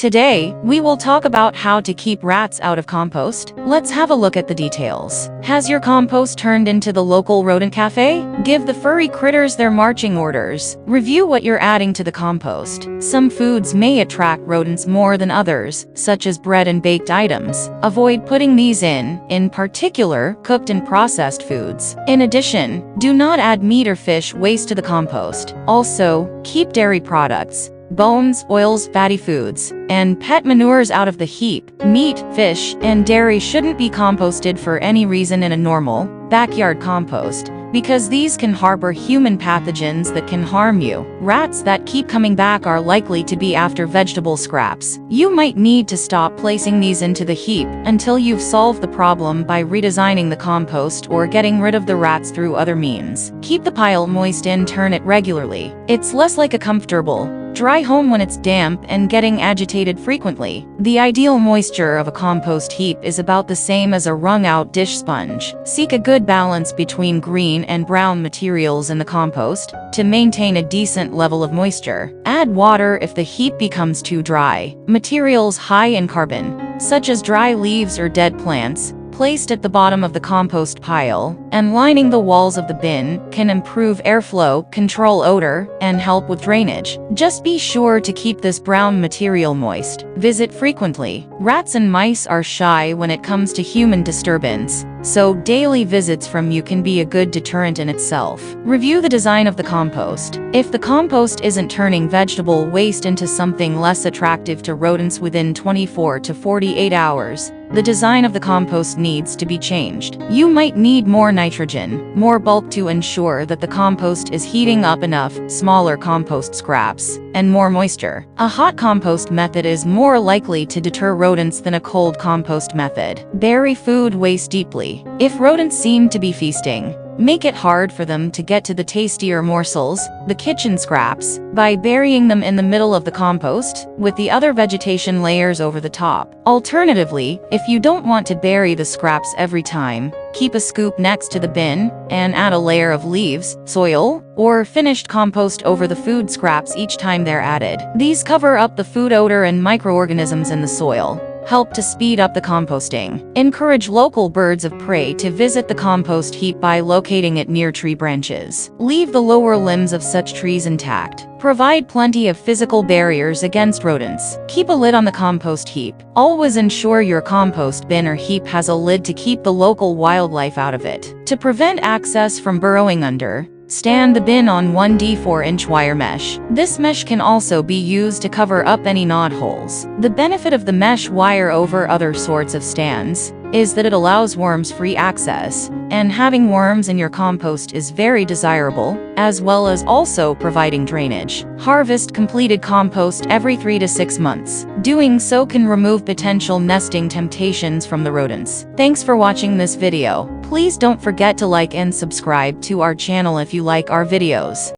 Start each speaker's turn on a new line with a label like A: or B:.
A: Today, we will talk about how to keep rats out of compost. Let's have a look at the details. Has your compost turned into the local rodent cafe? Give the furry critters their marching orders. Review what you're adding to the compost. Some foods may attract rodents more than others, such as bread and baked items. Avoid putting these in particular, cooked and processed foods. In addition, do not add meat or fish waste to the compost. Also, keep dairy products, bones, oils, fatty foods, and pet manures out of the heap. Meat, fish, and dairy shouldn't be composted for any reason in a normal, backyard compost, because these can harbor human pathogens that can harm you. Rats that keep coming back are likely to be after vegetable scraps. You might need to stop placing these into the heap until you've solved the problem by redesigning the compost or getting rid of the rats through other means. Keep the pile moist and turn it regularly. It's less like a comfortable, dry home when it's damp and getting agitated frequently. The ideal moisture of a compost heap is about the same as a wrung-out dish sponge. Seek a good balance between green and brown materials in the compost to maintain a decent level of moisture. Add water if the heap becomes too dry. Materials high in carbon, such as dry leaves or dead plants, placed at the bottom of the compost pile and lining the walls of the bin can improve airflow, control odor, and help with drainage. Just be sure to keep this brown material moist. Visit frequently. Rats and mice are shy when it comes to human disturbance, so daily visits from you can be a good deterrent in itself. Review the design of the compost. If the compost isn't turning vegetable waste into something less attractive to rodents within 24 to 48 hours, the design of the compost needs to be changed. You might need more nitrogen, more bulk to ensure that the compost is heating up enough, smaller compost scraps, and more moisture. A hot compost method is more likely to deter rodents than a cold compost method. Bury food waste deeply. If rodents seem to be feasting, make it hard for them to get to the tastier morsels, the kitchen scraps, by burying them in the middle of the compost, with the other vegetation layers over the top. Alternatively, if you don't want to bury the scraps every time, keep a scoop next to the bin and add a layer of leaves, soil, or finished compost over the food scraps each time they're added. These cover up the food odor and microorganisms in the soil, help to speed up the composting. Encourage local birds of prey to visit the compost heap by locating it near tree branches. Leave the lower limbs of such trees intact. Provide plenty of physical barriers against rodents. Keep a lid on the compost heap. Always ensure your compost bin or heap has a lid to keep the local wildlife out of it. To prevent access from burrowing under, stand the bin on 1D 4-inch wire mesh. This mesh can also be used to cover up any knot holes. The benefit of the mesh wire over other sorts of stands is that it allows worms-free access, and having worms in your compost is very desirable, as well as also providing drainage. Harvest completed compost every 3 to 6 months. Doing so can remove potential nesting temptations from the rodents. Thanks for watching this video. Please don't forget to like and subscribe to our channel if you like our videos.